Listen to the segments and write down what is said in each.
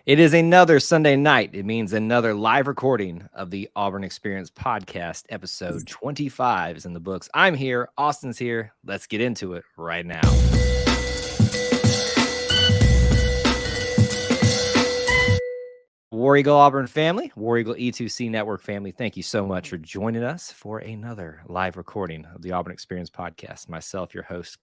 It is another Sunday night. It means another live recording of the Auburn Experience podcast. Episode 25 is in the books. I'm here. Austin's here. Let's get into it right now. War Eagle Auburn family, War Eagle E2C Network family, thank you so much for joining us for another live recording of the Auburn Experience podcast. Myself, your host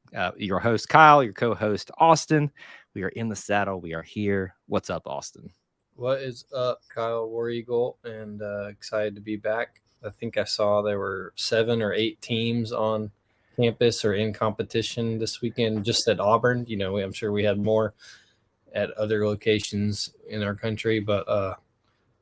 Kyle, your co-host Austin. We are in the saddle. We are here. What's up, Austin? What is up, Kyle, War Eagle, and excited to be back. I think I saw there were 7 or 8 teams on campus or in competition this weekend just at Auburn. I'm sure we had more at other locations in our country, but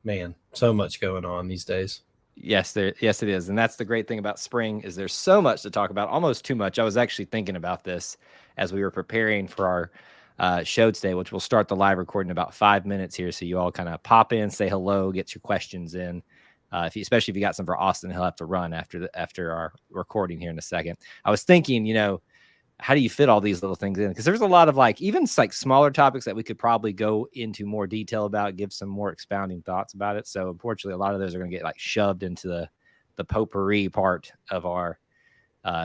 man, so much going on these days. Yes, it is. And that's the great thing about spring is there's so much to talk about, almost too much. I was actually thinking about this as we were preparing for our show today, which we'll start the live recording in about 5 minutes here. So you all kind of pop in, say hello, get your questions in. Especially if you got some for Austin, he'll have to run after our recording here in a second. I was thinking, how do you fit all these little things in? Because there's a lot of even smaller topics that we could probably go into more detail about, give some more expounding thoughts about it. So unfortunately, a lot of those are going to get shoved into the potpourri part of our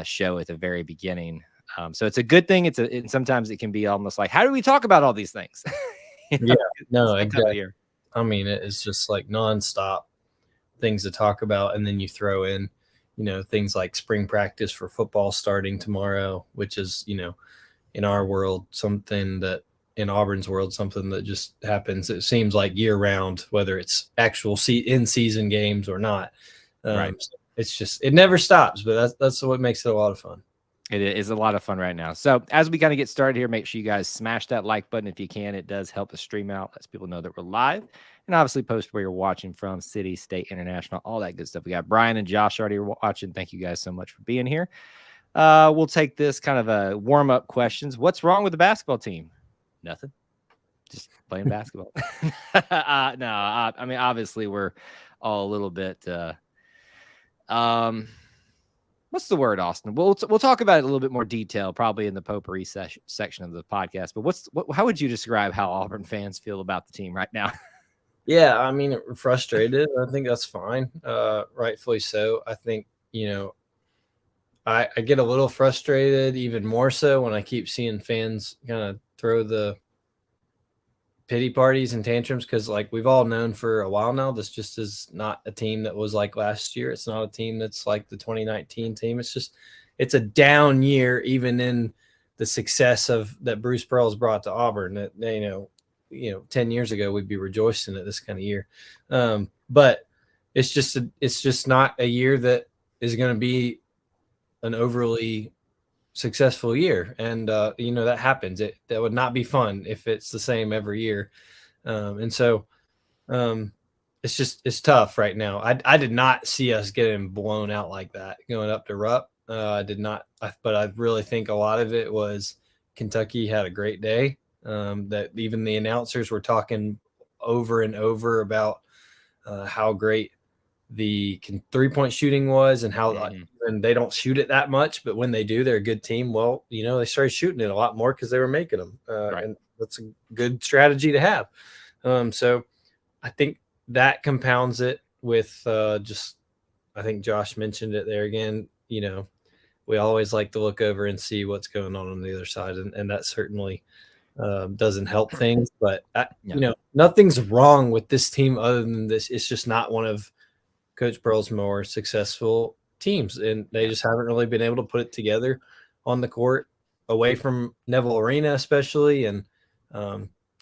show at the very beginning. So it's a good thing. And sometimes it can be almost like, how do we talk about all these things? Yeah, no, exactly. I mean, it's just nonstop things to talk about, and then you throw in things like spring practice for football starting tomorrow, which is, in our world, something that in Auburn's world, something that just happens. It seems like year round, whether it's actual in-season games or not. Right. So it's just, it never stops, but that's what makes it a lot of fun. It is a lot of fun right now. So as we kind of get started here, make sure you guys smash that like button if you can. It does help the stream out, lets people know that we're live. And obviously post where you're watching from, city, state, international, all that good stuff. We got Brian and Josh already watching. Thank you guys so much for being here. We'll take this kind of a warm-up questions. What's wrong with the basketball team? Nothing. Just playing basketball. I mean, obviously we're all a little bit what's the word, Austin? We'll talk about it a little bit more detail, probably in the potpourri section of the podcast. But how would you describe how Auburn fans feel about the team right now? Yeah, I mean, frustrated. I think that's fine. Rightfully so. I think, I get a little frustrated, even more so when I keep seeing fans kind of throw the pity parties and tantrums, because we've all known for a while now, this just is not a team that was like last year. It's not a team that's like the 2019 team. It's a down year, even in the success that Bruce Pearl's brought to Auburn. That 10 years ago we'd be rejoicing at this kind of year, but it's just not a year that is going to be an overly successful year, and that happens. That would not be fun if it's the same every year, and so it's tough right now. I did not see us getting blown out like that going up to Rupp. I did not, but I really think a lot of it was Kentucky had a great day. That even the announcers were talking over and over about how great the 3-point shooting was, and how and they don't shoot it that much, but when they do, they're a good team. Well, they started shooting it a lot more because they were making them, and that's a good strategy to have. So I think that compounds it with I think Josh mentioned it there again. We always like to look over and see what's going on the other side, and that certainly doesn't help things. But nothing's wrong with this team other than this. It's just not one of Coach Pearl's more successful teams, and they just haven't really been able to put it together on the court away from Neville Arena, especially. And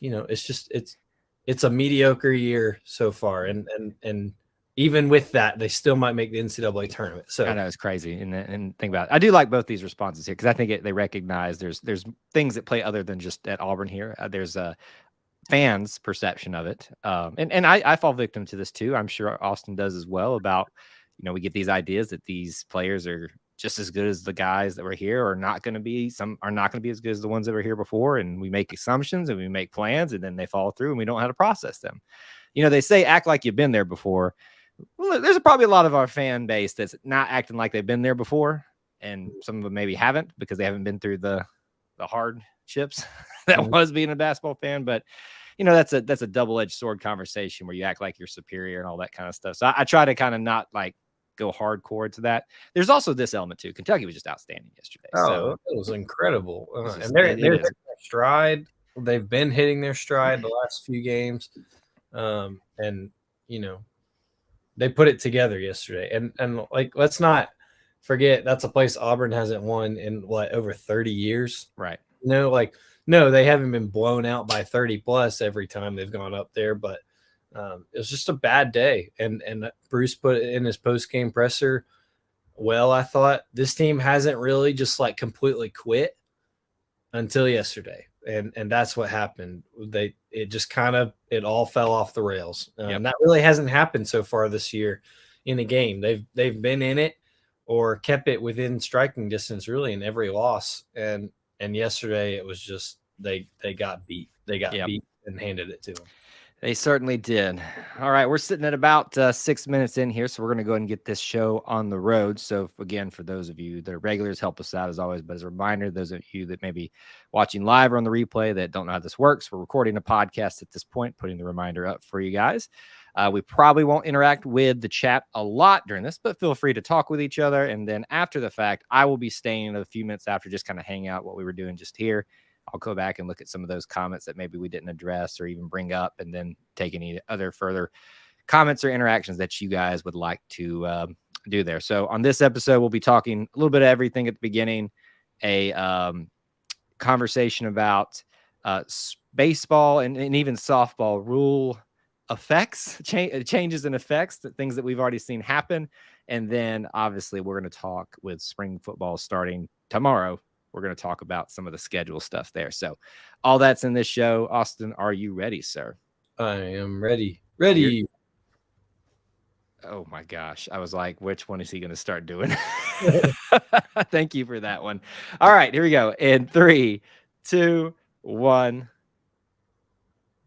it's a mediocre year so far, and even with that, they still might make the NCAA tournament. So I know it's crazy, and think about it. I do like both these responses here because I think they recognize there's things that play other than just at Auburn here. There's a fans' perception of it, and I fall victim to this too. I'm sure Austin does as well. About we get these ideas that these players are just as good as the guys that were here, or not going to be. Some are not going to be as good as the ones that were here before, and we make assumptions and we make plans, and then they fall through, and we don't know how to process them. They say act like you've been there before. Well, there's probably a lot of our fan base that's not acting like they've been there before, and some of them maybe haven't because they haven't been through the hardships that was being a basketball fan. But that's a double-edged sword conversation where you act like you're superior and all that kind of stuff. So I try to kind of not like go hardcore to that. There's also this element too. Kentucky was just outstanding yesterday. So it was incredible. Just, and they're it hitting is. their stride. They've been hitting their stride the last few games. And they put it together yesterday. And like, let's not forget that's a place Auburn hasn't won in over 30 years. Right. No, they haven't been blown out by 30 plus every time they've gone up there, but it was just a bad day. And Bruce put it in his post-game presser. Well, I thought this team hasn't really just like completely quit until yesterday. And that's what happened. It all fell off the rails. And that really hasn't happened so far this year in a game. They've been in it or kept it within striking distance really in every loss. And yesterday it was just they got beat. They got beat and handed it to them. They certainly did. All right, we're sitting at about 6 minutes in here, so we're going to go ahead and get this show on the road. So, again, for those of you that are regulars, help us out as always. But as a reminder, those of you that may be watching live or on the replay that don't know how this works, we're recording a podcast at this point, putting the reminder up for you guys. We probably won't interact with the chat a lot during this, but feel free to talk with each other. And then after the fact, I will be staying a few minutes after, just kind of hang out what we were doing just here. I'll go back and look at some of those comments that maybe we didn't address or even bring up, and then take any other further comments or interactions that you guys would like to do there. So on this episode, we'll be talking a little bit of everything at the beginning, a conversation about baseball and even softball rule effects, changes and effects, things that we've already seen happen. And then obviously we're going to talk with spring football starting tomorrow. We're going to talk about some of the schedule stuff there. So all that's in this show. Austin, are you ready, sir? I am ready. Ready. Oh my gosh. I was like, which one is he going to start doing? Thank you for that one. All right, here we go. In 3, 2, 1.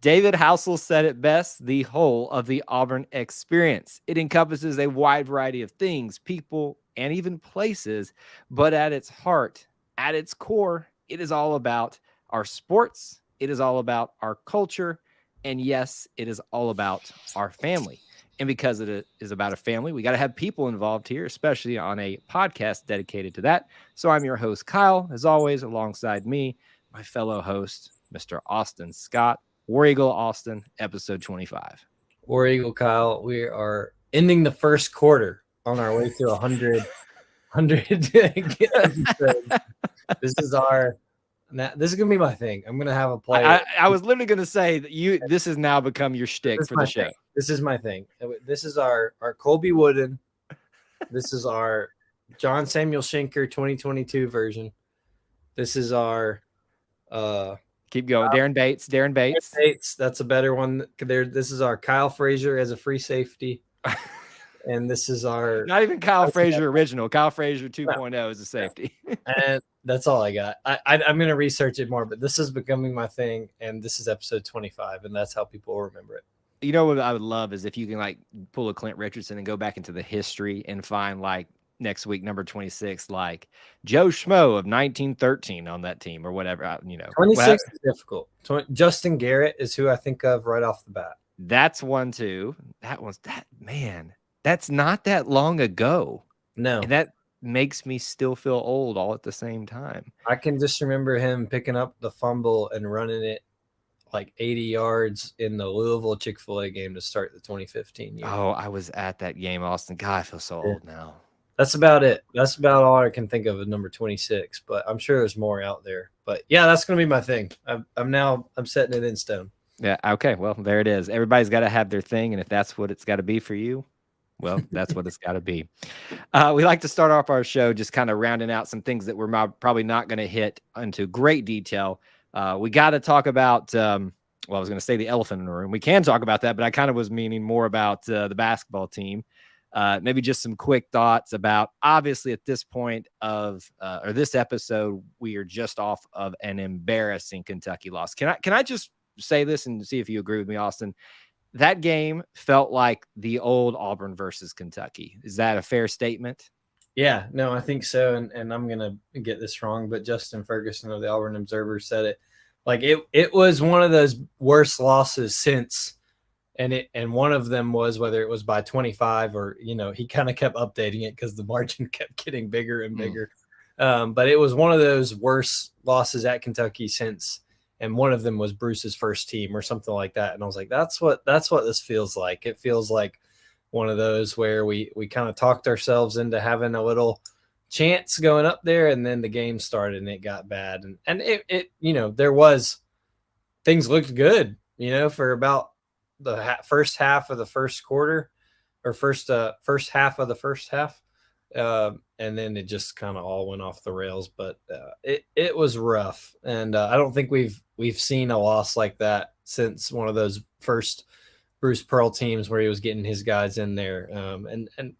David Housel said it best: the whole of the Auburn experience. It encompasses a wide variety of things, people, and even places, but at its heart, at its core, it is all about our sports. It is all about our culture. And yes, it is all about our family. And because it is about a family, we got to have people involved here, especially on a podcast dedicated to that. So I'm your host, Kyle, as always, alongside me, my fellow host, Mr. Austin Scott. War Eagle Austin, episode 25. War Eagle Kyle, we are ending the first quarter on our way to 100 This is gonna be my thing. I'm gonna have a play. I was literally gonna say that this has now become your shtick for the show. Thing. This is my thing. This is our Colby Wooden. This is our John Samuel Schenker 2022 version. This is our keep going. Darren Bates. That's a better one. This is our Kyle Frazier as a free safety. And this is our not even Kyle Frazier original. Kyle Frazier 2.0 is a safety. And that's all I got. I'm going to research it more, but this is becoming my thing. And this is episode 25. And that's how people remember it. You know what I would love is if you can like pull a Clint Richardson and go back into the history and find like next week, number 26, like Joe Schmo of 1913 on that team or whatever, 26 is difficult. Justin Garrett is who I think of right off the bat. That's one too. That's not that long ago. No. And that makes me still feel old all at the same time. I can just remember him picking up the fumble and running it like 80 yards in the Louisville Chick-fil-A game to start the 2015 year. Oh, I was at that game, Austin. God, I feel so old now. That's about it. That's about all I can think of as number 26, but I'm sure there's more out there. But yeah, that's going to be my thing. I'm setting it in stone. Yeah. Okay. Well, there it is. Everybody's got to have their thing. And if that's what it's got to be for you, well, that's what it's got to be. We like to start off our show just kind of rounding out some things that we're probably not going to hit into great detail. We got to talk about, I was going to say the elephant in the room. We can talk about that, but I kind of was meaning more about the basketball team. Maybe just some quick thoughts about, obviously at this point or this episode, we are just off of an embarrassing Kentucky loss. Can I just say this and see if you agree with me, Austin? That game felt like the old Auburn versus Kentucky. Is that a fair statement? Yeah, no, I think so. And I'm going to get this wrong, but Justin Ferguson of the Auburn Observer said it Like it was one of those worst losses since, and one of them was whether it was by 25 or, he kind of kept updating it because the margin kept getting bigger and bigger. But it was one of those worst losses at Kentucky since, and one of them was Bruce's first team or something like that. And I was like, that's what this feels like. It feels like one of those where we kind of talked ourselves into having a little chance going up there, and then the game started and it got bad. And it there was, things looked good, for about the first half of the first quarter, or first half of the first half. And then it just kind of all went off the rails, but it was rough. And I don't think we've seen a loss like that since one of those first Bruce Pearl teams where he was getting his guys in there. And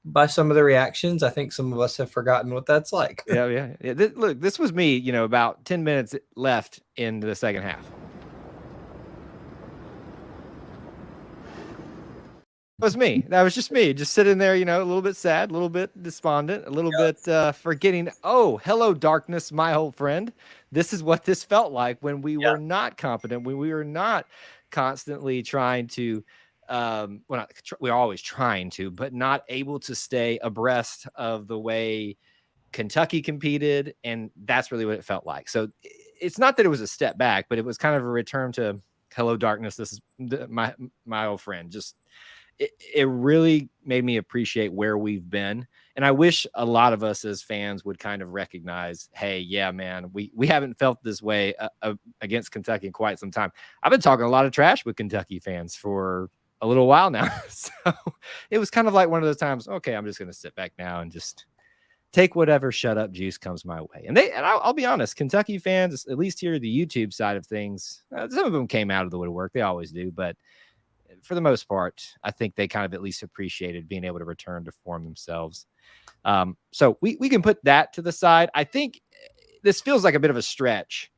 by some of the reactions, I think some of us have forgotten what that's like. Yeah. Look, this was me, about 10 minutes left in the second half. It was me. That was just me, just sitting there, a little bit sad, a little bit despondent, a little bit forgetting, oh, hello, darkness, my old friend. This is what this felt like when we were not competent, when we were not constantly trying to, we're always trying to, but not able to stay abreast of the way Kentucky competed. And that's really what it felt like. So it's not that it was a step back, but it was kind of a return to, hello, darkness. This is my old friend. Just, it really made me appreciate where we've been. And I wish a lot of us as fans would kind of recognize, hey, yeah, man, we haven't felt this way against Kentucky in quite some time. I've been talking a lot of trash with Kentucky fans for a little while now. So it was kind of like one of those times, okay, I'm just going to sit back now and just take whatever shut up juice comes my way. And I'll be honest, Kentucky fans, at least here, the YouTube side of things, some of them came out of the woodwork. They always do, but for the most part, I think they kind of at least appreciated being able to return to form themselves. So we can put that to the side. I think this feels like a bit of a stretch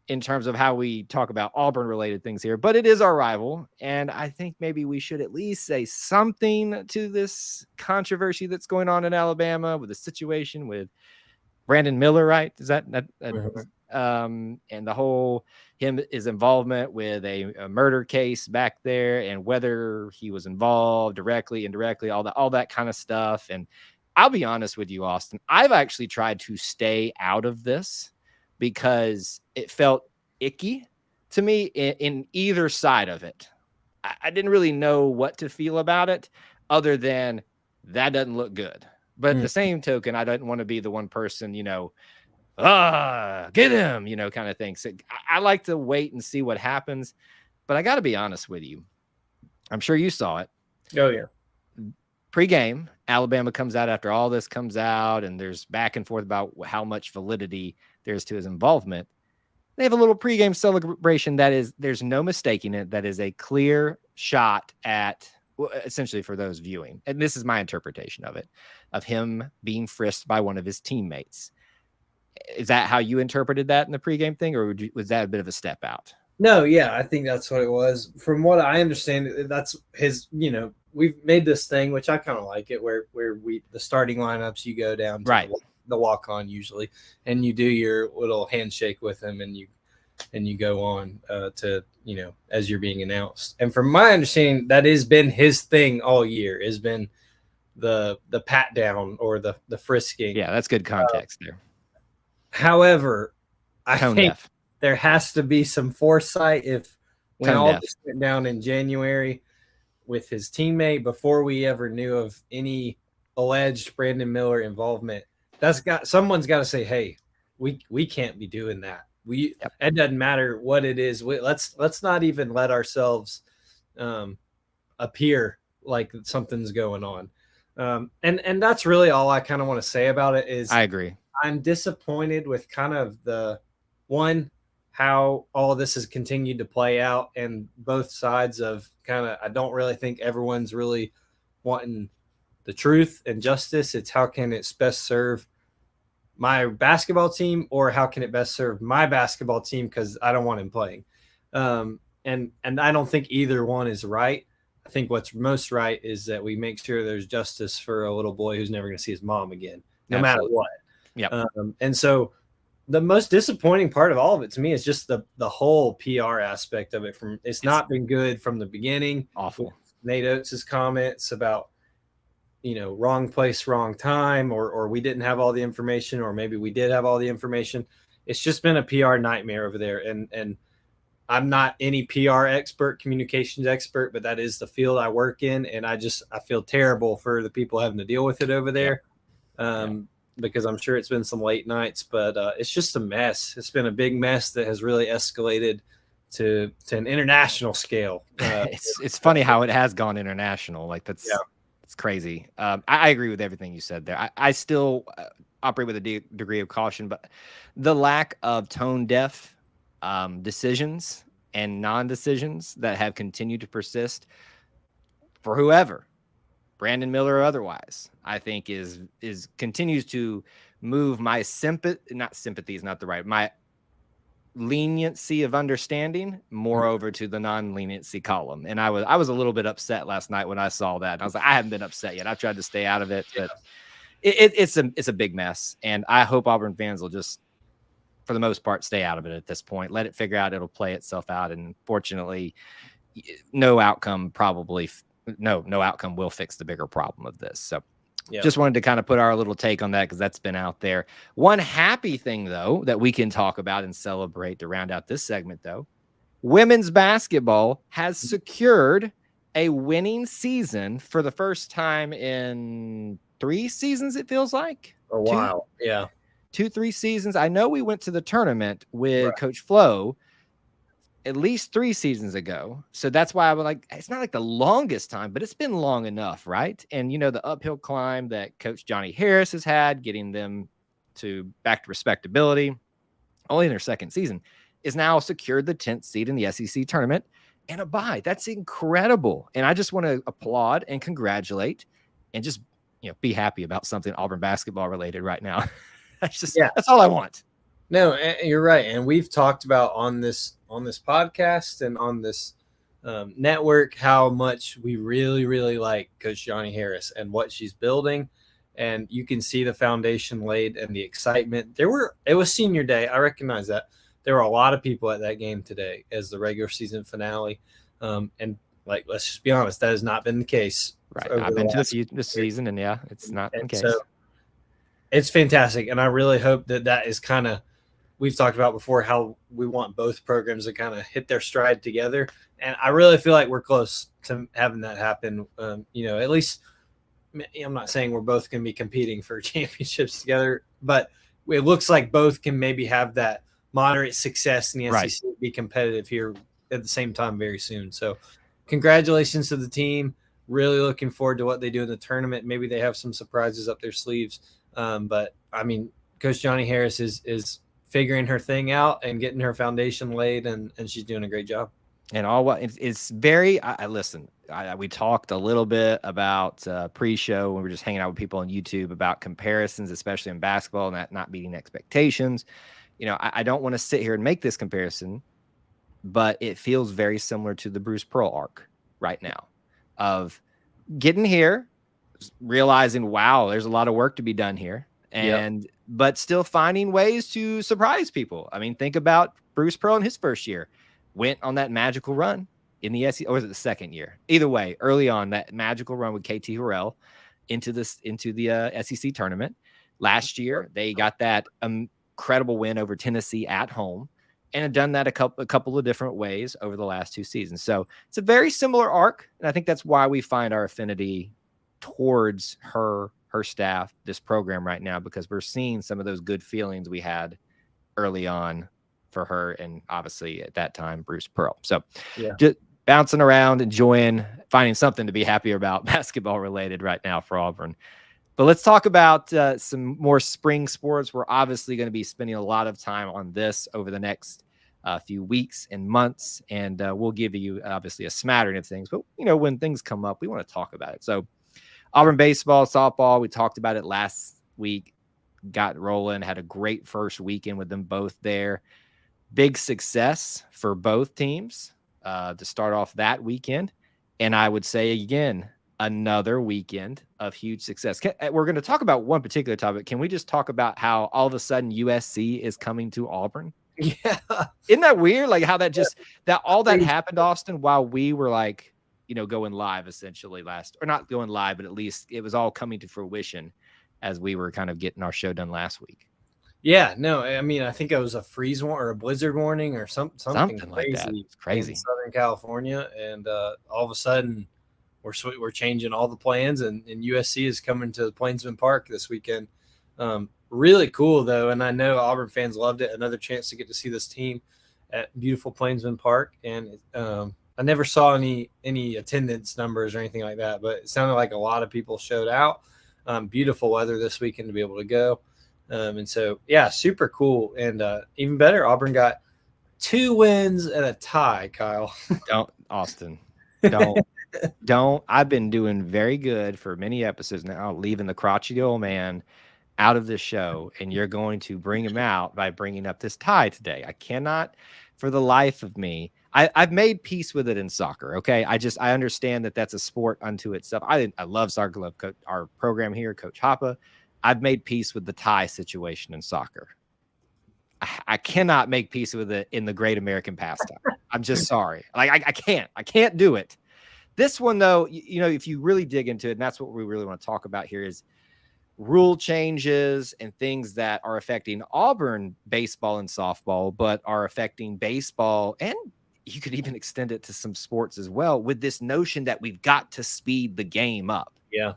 in terms of how we talk about Auburn related things here, but it is our rival. And I think maybe we should at least say something to this controversy that's going on in Alabama with the situation with Brandon Miller, right? Is that and the whole his involvement with a murder case back there, and whether he was involved directly, indirectly, all that kind of stuff. And I'll be honest with you, Austin, I've actually tried to stay out of this because it felt icky to me in either side of it. I didn't really know what to feel about it other than that doesn't look good. But at the same token, I didn't want to be the one person, get him, kind of thing. So I like to wait and see what happens. But I got to be honest with you. I'm sure you saw it. Oh, yeah. Pre-game, Alabama comes out after all this comes out, and there's back and forth about how much validity there's to his involvement. They have a little pre-game celebration that is, there's no mistaking it, that is a clear shot at, essentially for those viewing, and this is my interpretation of it, of him being frisked by one of his teammates. Is that how you interpreted that in the pregame thing, or was that a bit of a step out? No, yeah, I think that's what it was. From what I understand, that's his, we've made this thing, which I kind of like it, where the starting lineups, you go down to the walk-on usually, and you do your little handshake with him, and you go on to, as you're being announced. And from my understanding, that has been his thing all year, has been the pat down or the frisking. Yeah, that's good context there. However, I think there has to be some foresight when all this went down in January with his teammate, before we ever knew of any alleged Brandon Miller involvement. Someone's got to say, hey, we can't be doing that. It doesn't matter what it is. Let's not even let ourselves appear like something's going on. And that's really all I kind of want to say about it. Is I agree. I'm disappointed with kind of how all this has continued to play out, and both sides of I don't really think everyone's really wanting the truth and justice. It's how can it best serve my basketball team, or how can it best serve my basketball team, because I don't want him playing. And I don't think either one is right. I think what's most right is that we make sure there's justice for a little boy who's never going to see his mom again, no matter what. Yeah. And so The most disappointing part of all of it to me is just the whole PR aspect of it. It's not been good from the beginning. Awful. Nate Oates' comments about, wrong place, wrong time, or we didn't have all the information, or maybe we did have all the information. It's just been a PR nightmare over there. And I'm not any PR expert, communications expert, but that is the field I work in. And I feel terrible for the people having to deal with it over there. Because I'm sure it's been some late nights, but it's just a mess. It's been a big mess that has really escalated to an international scale. It's funny how it has gone international. Like it's crazy. I agree with everything you said there. I still operate with a degree of caution, but the lack of tone deaf decisions and non-decisions that have continued to persist for whoever, Brandon Miller or otherwise, I think is continues to move my sympathy is not the right, my leniency of understanding more over to the non-leniency column. And I was a little bit upset last night when I saw that. And I was like, I haven't been upset yet. I've tried to stay out of it, but it's a big mess. And I hope Auburn fans will just, for the most part, stay out of it at this point. Let it figure out. It'll play itself out. And fortunately, no outcome will fix the bigger problem of this. So just wanted to kind of put our little take on that because that's been out there. One happy thing, though, that we can talk about and celebrate to round out this segment, though, women's basketball has secured a winning season for the first time in 3 seasons, it feels like. Oh, wow. 2-3 seasons. I know we went to the tournament with Coach Flo at least 3 seasons ago. So that's why I was like, it's not like the longest time, but it's been long enough, right? And, the uphill climb that Coach Johnny Harris has had, getting them back to respectability, only in their second season, is now secured the 10th seed in the SEC tournament and a bye. That's incredible. And I just want to applaud and congratulate and just, be happy about something Auburn basketball related right now. That's all I want. No, you're right. And we've talked about on this podcast and on this network how much we really, really like Coach Johnny Harris and what she's building. And you can see the foundation laid and the excitement. It was senior day. I recognize that. There were a lot of people at that game today as the regular season finale. And let's just be honest, that has not been the case. Right. I've been to this season, and it's not the case. So it's fantastic. And I really hope that is kind of, we've talked about before how we want both programs to kind of hit their stride together. And I really feel like we're close to having that happen. At least I'm not saying we're both going to be competing for championships together, but it looks like both can maybe have that moderate success in the SEC, be competitive here at the same time very soon. So congratulations to the team. Really looking forward to what they do in the tournament. Maybe they have some surprises up their sleeves. But I mean, Coach Johnny Harris is figuring her thing out and getting her foundation laid, and she's doing a great job. And it's very, listen, we talked a little bit about pre-show when we were just hanging out with people on YouTube about comparisons, especially in basketball, and that not meeting expectations. I don't want to sit here and make this comparison, but it feels very similar to the Bruce Pearl arc right now of getting here, realizing, wow, there's a lot of work to be done here. But still finding ways to surprise people. I mean, think about Bruce Pearl in his first year, went on that magical run in the SEC, or was it the second year? Either way, early on, that magical run with KT Harrell into the SEC tournament. Last year, they got that incredible win over Tennessee at home, and have done that a couple of different ways over the last 2 seasons. So it's a very similar arc, and I think that's why we find our affinity towards her staff, this program right now, because we're seeing some of those good feelings we had early on for her, and obviously at that time, Bruce Pearl. So just bouncing around, enjoying, finding something to be happy about basketball related right now for Auburn. But let's talk about some more spring sports. We're obviously going to be spending a lot of time on this over the next few weeks and months, and we'll give you obviously a smattering of things. But, when things come up, we want to talk about it. So Auburn baseball, softball, we talked about it last week, got rolling, had a great first weekend with them both there. Big success for both teams to start off that weekend. And I would say, again, another weekend of huge success. We're going to talk about one particular topic. Can we just talk about how all of a sudden USC is coming to Auburn? Yeah. Isn't that weird? Like how that just that all that Crazy. happened, Austin, while we were like, going live essentially or not going live, but at least it was all coming to fruition as we were kind of getting our show done last week. Yeah, no, I mean, I think it was a freeze warning or a blizzard warning or something like crazy, that. It's crazy in Southern California, and all of a sudden we're changing all the plans, and USC is coming to the Plainsman Park this weekend. Really cool though, and I know Auburn fans loved it. Another chance to get to see this team at beautiful Plainsman Park, and I never saw any attendance numbers or anything like that, but it sounded like a lot of people showed out. Beautiful weather this weekend to be able to go. And so, yeah, super cool. And even better, Auburn got 2 wins and a tie, Kyle. Don't, Austin. Don't. I've been doing very good for many episodes now, leaving the crotchety old man out of this show, and you're going to bring him out by bringing up this tie today. I cannot, for the life of me. I've made peace with it in soccer. Okay, I understand that that's a sport unto itself. I love soccer. Love our program here, Coach Hoppe. I've made peace with the tie situation in soccer. I cannot make peace with it in the great American pastime. I'm just sorry. Like I can't do it. This one though, if you really dig into it, and that's what we really want to talk about here, is rule changes and things that are affecting Auburn baseball and softball, but are affecting baseball, and you could even extend it to some sports as well, with this notion that we've got to speed the game up. Yeah.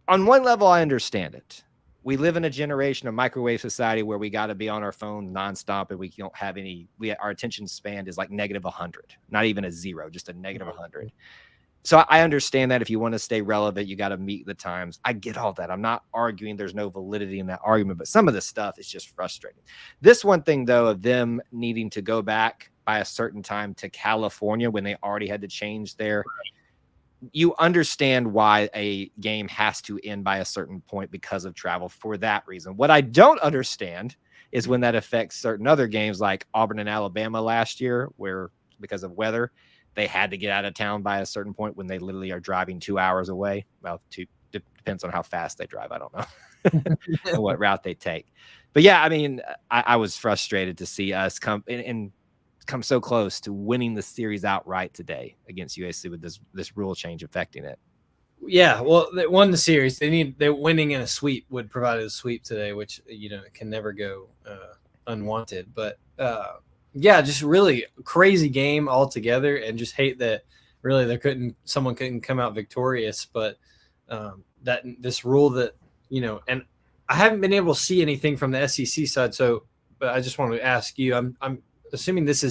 On one level, I understand it. We live in a generation of microwave society where we got to be on our phone nonstop, and we don't have our attention span is like -100, not even a 0, just a -100. So I understand that if you want to stay relevant, you got to meet the times. I get all that. I'm not arguing there's no validity in that argument, but some of this stuff is just frustrating. This one thing, though, of them needing to go back by a certain time to California when they already had to change their – you understand why a game has to end by a certain point because of travel for that reason. What I don't understand is when that affects certain other games like Auburn and Alabama last year, where because of weather, they had to get out of town by a certain point when they literally are driving 2 hours away. Well, depends on how fast they drive. I don't know and what route they take. But yeah, I mean, I was frustrated to see us come so close to winning the series outright today against USC with this rule change affecting it. Yeah, well, they won the series. They're winning in a sweep would provide a sweep today, which can never go unwanted. But yeah, just really crazy game altogether, and just hate that really someone couldn't come out victorious. But that this rule that and I haven't been able to see anything from the SEC side. So, but I just wanted to ask you. I'm assuming this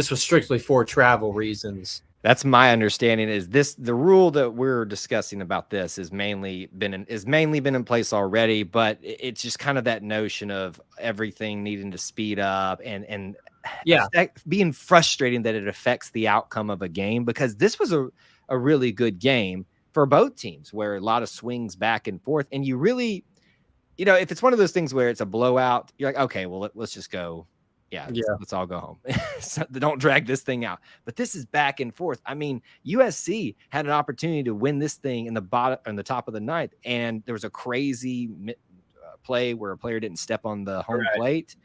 was strictly for travel reasons. That's my understanding. Is the rule that we're discussing about this is mainly been in place already, but it's just kind of that notion of everything needing to speed up and being frustrating that it affects the outcome of a game, because this was a really good game for both teams where a lot of swings back and forth, and you really, if it's one of those things where it's a blowout, you're like, okay, well let's just go. Yeah, let's all go home. So don't drag this thing out. But this is back and forth. I mean, USC had an opportunity to win this thing in the top of the ninth, and there was a crazy play where a player didn't step on the home plate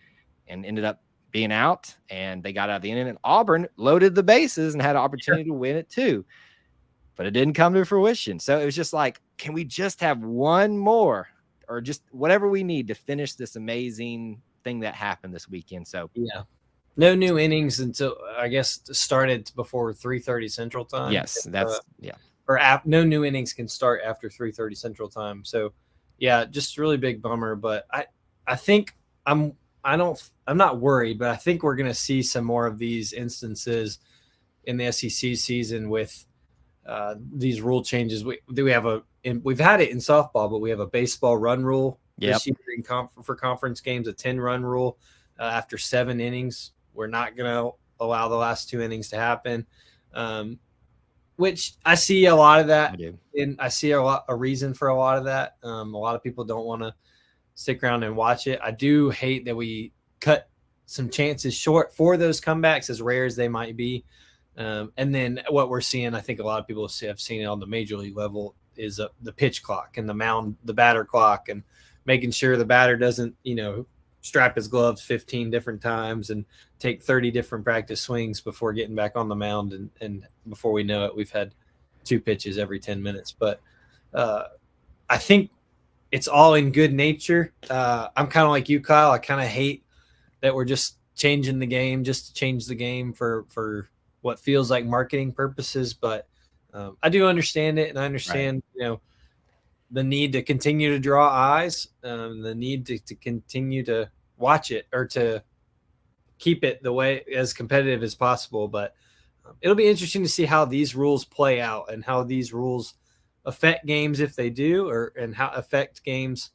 and ended up being out, and they got out of the inning. And Auburn loaded the bases and had an opportunity to win it too, but it didn't come to fruition. So it was just like, can we just have one more, or just whatever we need to finish this amazing thing that happened this weekend? So yeah, no new innings until I guess started before 3:30 Central Time. Yes, that's or no new innings can start after 3:30 Central Time. So yeah, just really big bummer. But I think I'm not worried, but I think we're going to see some more of these instances in the SEC season with these rule changes. We've had it in softball, but we have a baseball run rule. This year for conference games, a 10-run rule after 7 innings. We're not going to allow the last 2 innings to happen, which I see a lot of that. And I see a reason for a lot of that. A lot of people don't want to stick around and watch it. I do hate that we cut some chances short for those comebacks, as rare as they might be. And then what we're seeing, I think a lot of people have seen it on the major league level, is the pitch clock and the batter clock, and making sure the batter doesn't, strap his gloves 15 different times and take 30 different practice swings before getting back on the mound. And before we know it, we've had 2 pitches every 10 minutes. But I think it's all in good nature. I'm kind of like you, Kyle. I kind of hate that we're just changing the game just to change the game for what feels like marketing purposes. But I do understand it, and I understand, the need to continue to draw eyes, the need to continue to watch it, or to keep it the way as competitive as possible. But it'll be interesting to see how these rules play out and how these rules affect games, if they do, and how affect games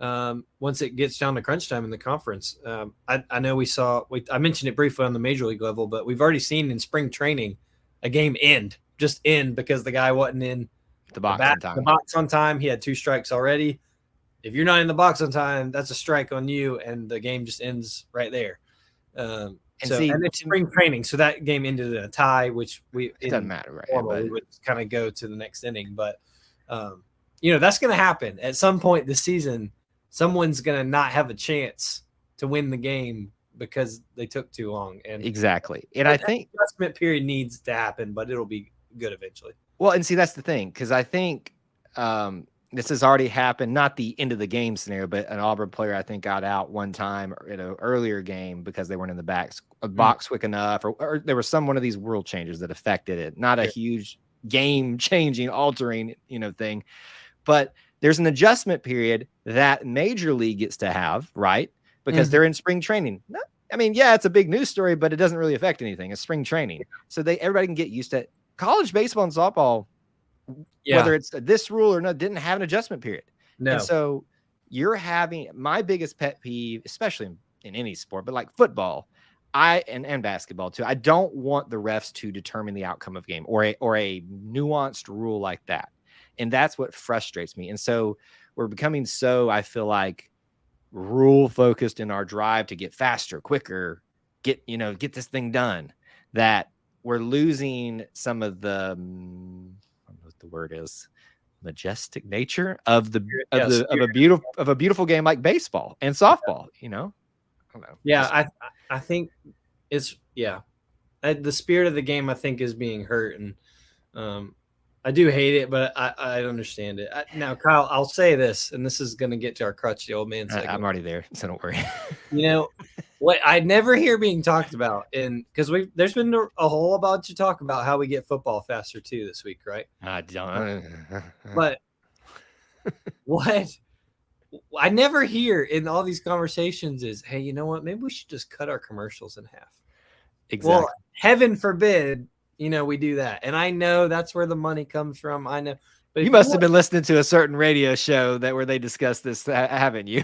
once it gets down to crunch time in the conference. I know I mentioned it briefly on the major league level, but we've already seen in spring training a game end because the guy wasn't in the box on time. He had 2 strikes already. If you're not in the box on time, that's a strike on you, and the game just ends right there. And it's spring training, so that game ended in a tie, which it doesn't matter, right? Normal, we would kind of go to the next inning, but that's going to happen at some point this season. Someone's going to not have a chance to win the game because they took too long. And exactly, and I think adjustment period needs to happen, but it'll be good eventually. Well, and see, that's the thing, because I think this has already happened, not the end of the game scenario, but an Auburn player, I think, got out one time in an earlier game because they weren't in the box quick enough, or there was one of these rule changes that affected it. Not a huge game-changing, altering, thing. But there's an adjustment period that Major League gets to have, right? Because they're in spring training. I mean, yeah, it's a big news story, but it doesn't really affect anything. It's spring training. So everybody can get used to it. College baseball and softball, whether it's this rule or not, didn't have an adjustment period. No. And so you're having my biggest pet peeve, especially in any sport, but like football, and basketball too. I don't want the refs to determine the outcome of game or a nuanced rule like that. And that's what frustrates me. And so we're becoming I feel like, rule focused in our drive to get faster, quicker, get this thing done, that we're losing some of the, I don't know what the word is, majestic nature of a beautiful game like baseball and softball. I don't know. Yeah, I think it's the spirit of the game, I think, is being hurt, and I do hate it, but I understand it. Now, Kyle, I'll say this, and this is going to get to our crutchy old man segment. I'm already there, so don't worry. What I never hear being talked about, and because there's been a whole bunch of talk about how we get football faster too this week, right? I don't. But what I never hear in all these conversations is, hey, you know what? Maybe we should just cut our commercials in half. Exactly. Well, heaven forbid, we do that. And I know that's where the money comes from. I know. But you must have been listening to a certain radio show where they discussed this, haven't you?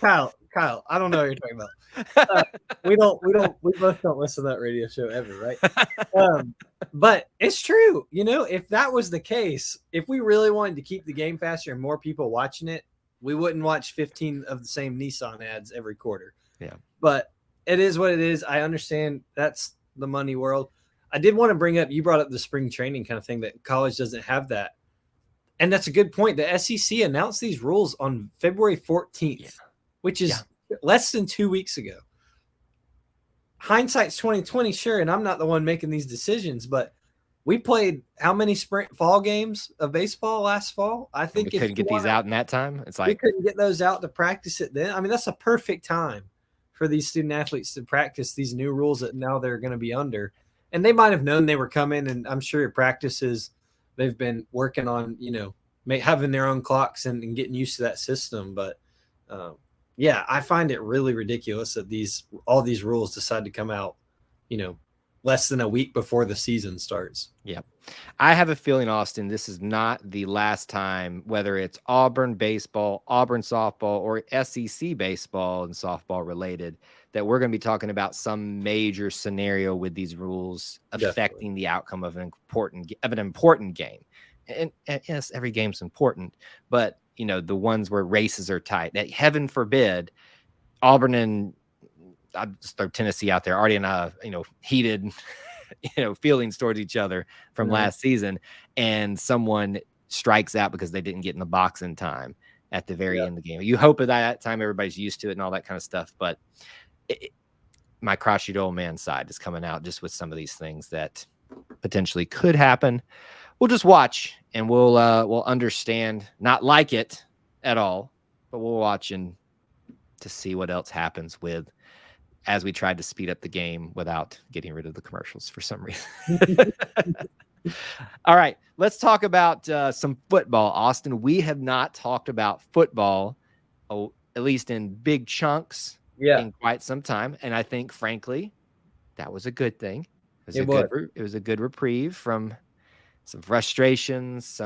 Kyle, I don't know what you're talking about. We both don't listen to that radio show ever, right? But it's true. If that was the case, if we really wanted to keep the game faster and more people watching it, we wouldn't watch 15 of the same Nissan ads every quarter. Yeah. But it is what it is. I understand that's the money world. I did want to bring up, you brought up the spring training kind of thing, that college doesn't have that. And that's a good point. The SEC announced these rules on February 14th, which is less than 2 weeks ago. Hindsight's 2020, sure, and I'm not the one making these decisions, but we played how many fall games of baseball last fall? I think we couldn't get these out in that time. It's like we couldn't get those out to practice it then. I mean, that's a perfect time for these student athletes to practice these new rules that now they're going to be under. And they might have known they were coming, and I'm sure at practices they've been working on, having their own clocks and getting used to that system. But I find it really ridiculous that all these rules decide to come out, less than a week before the season starts. Yeah. I have a feeling, Austin, this is not the last time, whether it's Auburn baseball, Auburn softball, or SEC baseball and softball related, that we're going to be talking about some major scenario with these rules affecting the outcome of an important game. And yes, every game's important, but the ones where races are tight, that heaven forbid Auburn and I'll just throw Tennessee out there already in a heated feelings towards each other from last season, and someone strikes out because they didn't get in the box in time at the very end of the game. You hope at that time everybody's used to it and all that kind of stuff, but my crotchety old man side is coming out just with some of these things that potentially could happen. We'll just watch and we'll understand, not like it at all, but we'll watch and to see what else happens with as we tried to speed up the game without getting rid of the commercials for some reason. All right, let's talk about some football, Austin. We have not talked about football, at least in big chunks, in quite some time, and I think, frankly, that was a good thing. It was a good reprieve from some frustrations.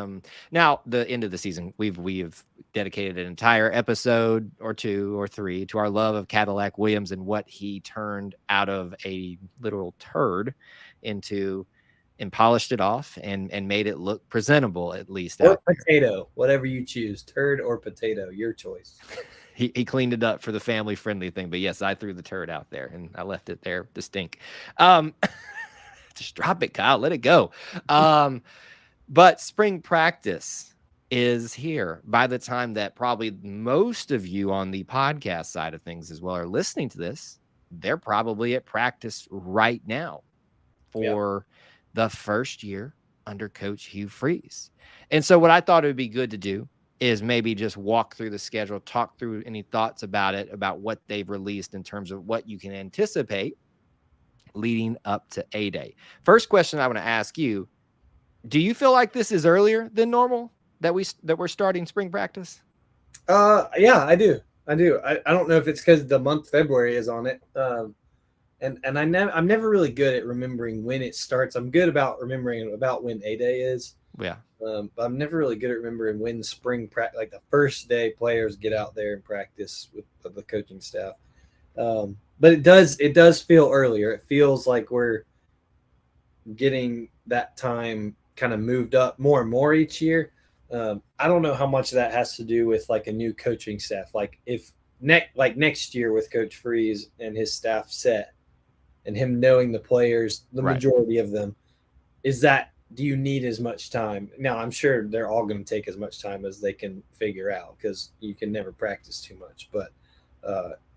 Now the end of the season, we've dedicated an entire episode or 2 or 3 to our love of Cadillac Williams and what he turned out of a literal turd into, and polished it off and made it look presentable, at least. Or potato, whatever you choose, turd or potato, your choice. He cleaned it up for the family friendly thing, but yes, I threw the turd out there and I left it there to stink. Just drop it, Kyle. Let it go. But spring practice is here. By the time that probably most of you on the podcast side of things as well are listening to this, they're probably at practice right now for the first year under Coach Hugh Freeze. And so what I thought it would be good to do is maybe just walk through the schedule, talk through any thoughts about it, about what they've released in terms of what you can anticipate leading up to A-Day. First question I want to ask you, do you feel like this is earlier than normal that we're starting spring practice? Yeah, I do. I don't know if it's because the month February is on it. And I'm never really good at remembering when it starts. I'm good about remembering about when A-Day is. Yeah. But I'm never really good at remembering when spring practice, like the first day players get out there and practice with the coaching staff. But it does feel earlier. It feels like we're getting that time kind of moved up more and more each year. I don't know how much of that has to do with like a new coaching staff. Like if next year with Coach Freeze and his staff set and him knowing the players, the majority of them, do you need as much time? Now, I'm sure they're all going to take as much time as they can figure out because you can never practice too much. But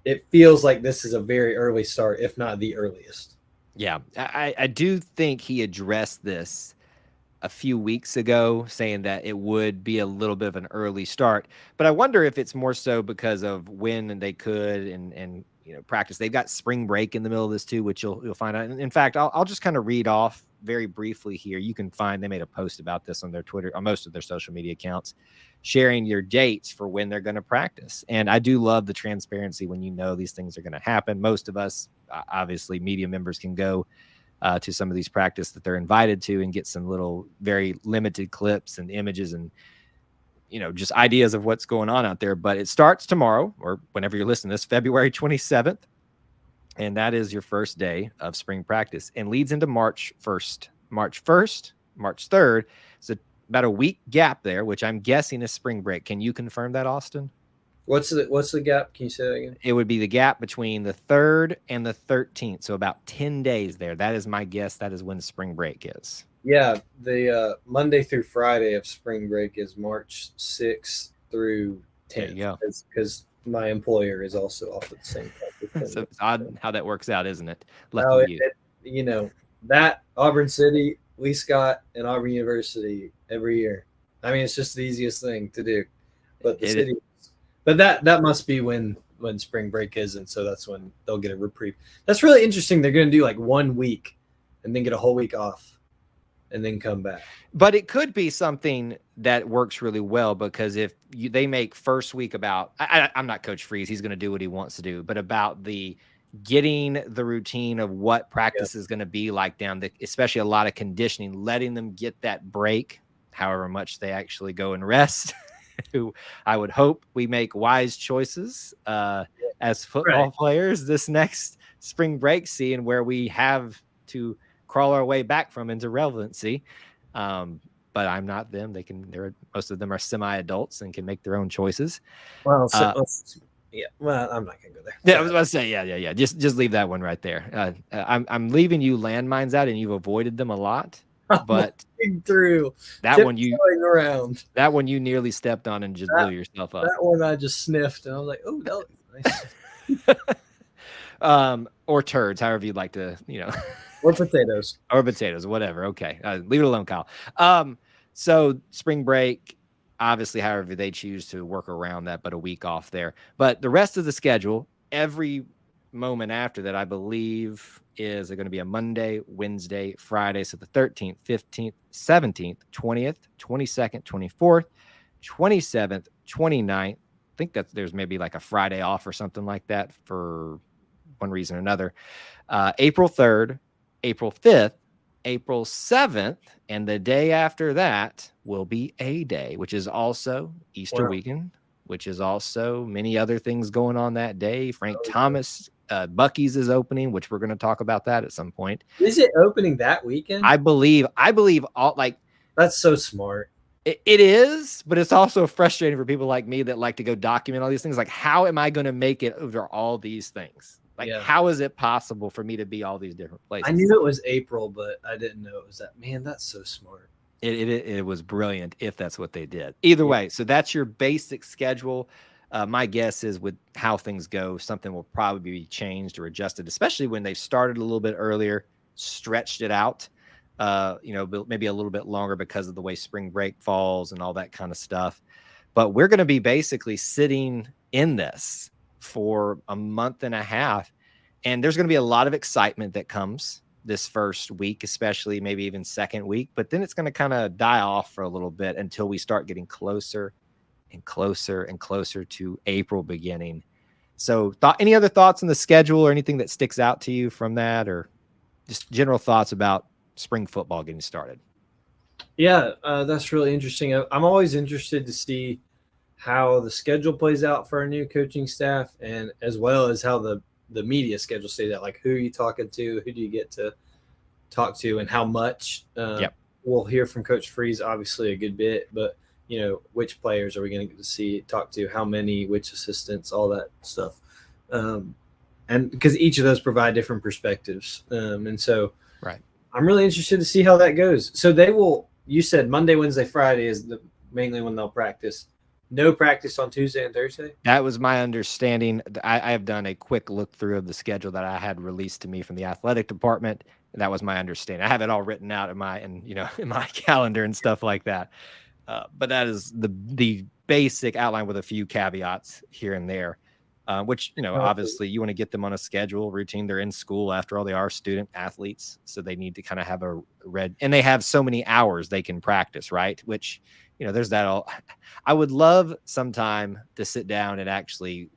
it feels like this is a very early start, if not the earliest. Yeah, I do think he addressed this a few weeks ago, saying that it would be a little bit of an early start. But I wonder if it's more so because of when they could and practice. They've got spring break in the middle of this too, which you'll find out. In fact, I'll just kind of read off very briefly here. You can find, they made a post about this on their Twitter, on most of their social media accounts, sharing your dates for when they're going to practice. And I do love the transparency when these things are going to happen. Most of us, obviously media members, can go to some of these practice that they're invited to and get some little very limited clips and images and just ideas of what's going on out there. But it starts tomorrow, or whenever you're listening to this, February 27th. And that is your first day of spring practice and leads into March 1st, March 3rd. So about a week gap there, which I'm guessing is spring break. Can you confirm that, Austin? What's the gap? Can you say that again? It would be the gap between the 3rd and the 13th. So about 10 days there. That is my guess. That is when spring break is. Yeah. The Monday through Friday of spring break is March 6th through 10th. There you go. Because my employer is also off at the same time. So it's odd how that works out, isn't it? That Auburn City, Lee Scott, and Auburn University every year. I mean, it's just the easiest thing to do. But that must be when spring break is, and so that's when they'll get a reprieve. That's really interesting. They're going to do like 1 week and then get a whole week off and then come back. But it could be something that works really well, because if they make first week about, I'm not Coach Freeze, he's going to do what he wants to do, but about the getting the routine of what practice is going to be like down, especially a lot of conditioning, letting them get that break, however much they actually go and rest. Who I would hope we make wise choices as football players this next spring break, seeing where we have to crawl our way back from into relevancy. But I'm not them. Most of them are semi-adults and can make their own choices. Well, Yeah, well, I'm not gonna go there. Yeah, I was about to say, yeah. Just leave that one right there. I'm leaving you landmines out, and you've avoided them a lot. I'm But walking through, that one tiptoeing around. you nearly stepped on and just blew yourself up. That one I just sniffed, and I was like, "Oh, that looks nice." Or turds, however you'd like to, Or potatoes. or potatoes, whatever. Okay, leave it alone, Kyle. So spring break, obviously, however they choose to work around that, but a week off there. But the rest of the schedule, every moment after that, I believe, is going to be a Monday, Wednesday, Friday. So the 13th, 15th, 17th, 20th, 22nd, 24th, 27th, 29th. I think that there's maybe like a Friday off or something like that for one reason or another. April 3rd, April 5th, April 7th, and the day after that will be A Day, which is also Easter weekend, which is also many other things going on that day. Frank Thomas, Buc-ee's is opening, which we're going to talk about that at some point. Is it opening that weekend? I believe all, like, that's so smart. It is, but it's also frustrating for people like me that like to go document all these things. Like, how am I going to make it over all these things? Like, how is it possible for me to be all these different places? I knew it was April, but I didn't know it was that. Man, that's so smart. It was brilliant if that's what they did. Either way, so that's your basic schedule. My guess is with how things go, something will probably be changed or adjusted, especially when they started a little bit earlier, stretched it out, maybe a little bit longer because of the way spring break falls and all that kind of stuff. But we're going to be basically sitting in this for a month and a half. And there's going to be a lot of excitement that comes this first week, especially maybe even second week. But then it's going to kind of die off for a little bit until we start getting closer and closer and closer to April beginning. So any other thoughts on the schedule or anything that sticks out to you from that, or just general thoughts about spring football getting started? Yeah, that's really interesting. I'm always interested to see how the schedule plays out for our new coaching staff, and as well as how the media schedule stays out. Like, who are you talking to? Who do you get to talk to, and how much? We'll hear from Coach Freeze, obviously, a good bit, but which players are we going to get to see, talk to, how many, which assistants, all that stuff. And because each of those provide different perspectives. And so right, I'm really interested to see how that goes. So you said Monday, Wednesday, Friday is mainly when they'll practice. No practice on Tuesday and Thursday? That was my understanding. I have done a quick look through of the schedule that I had released to me from the athletic department. That was my understanding. I have it all written out in my calendar and stuff like that. But that is the basic outline with a few caveats here and there, which, obviously you want to get them on a schedule routine. They're in school. After all, they are student athletes. So they need to kind of have and they have so many hours they can practice, right? Which, there's that all. I would love sometime to sit down and actually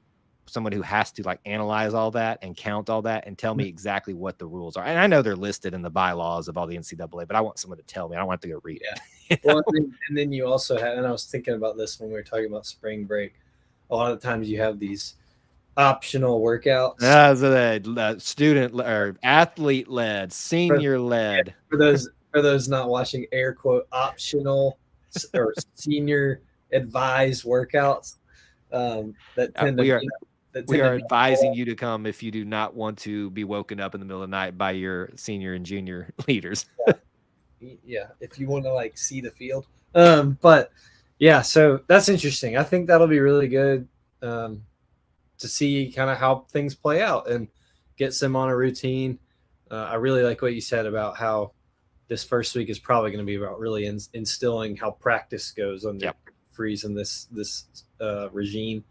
someone who has to like analyze all that and count all that and tell me exactly what the rules are. And I know they're listed in the bylaws of all the NCAA, but I want someone to tell me. I don't want to go read it. Well, and then you also have, and I was thinking about this when we were talking about spring break. A lot of the times you have these optional workouts. So student or athlete led, senior led. For those not watching, air quote, optional or senior advised workouts that tend to we are advising you to come if you do not want to be woken up in the middle of the night by your senior and junior leaders. Yeah, if you want to like see the field. But yeah, so that's interesting. I think that'll be really good to see kind of how things play out and get them on a routine. I really like what you said about how this first week is probably going to be about really instilling how practice goes under Freeze and this regime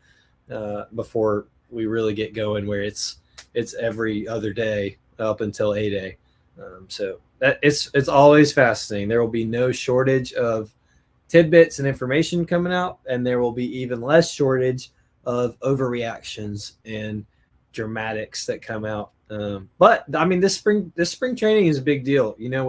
before we really get going, where it's every other day up until A Day. So that it's always fascinating. There will be no shortage of tidbits and information coming out, and there will be even less shortage of overreactions and dramatics that come out. But I mean, this spring training is a big deal. Now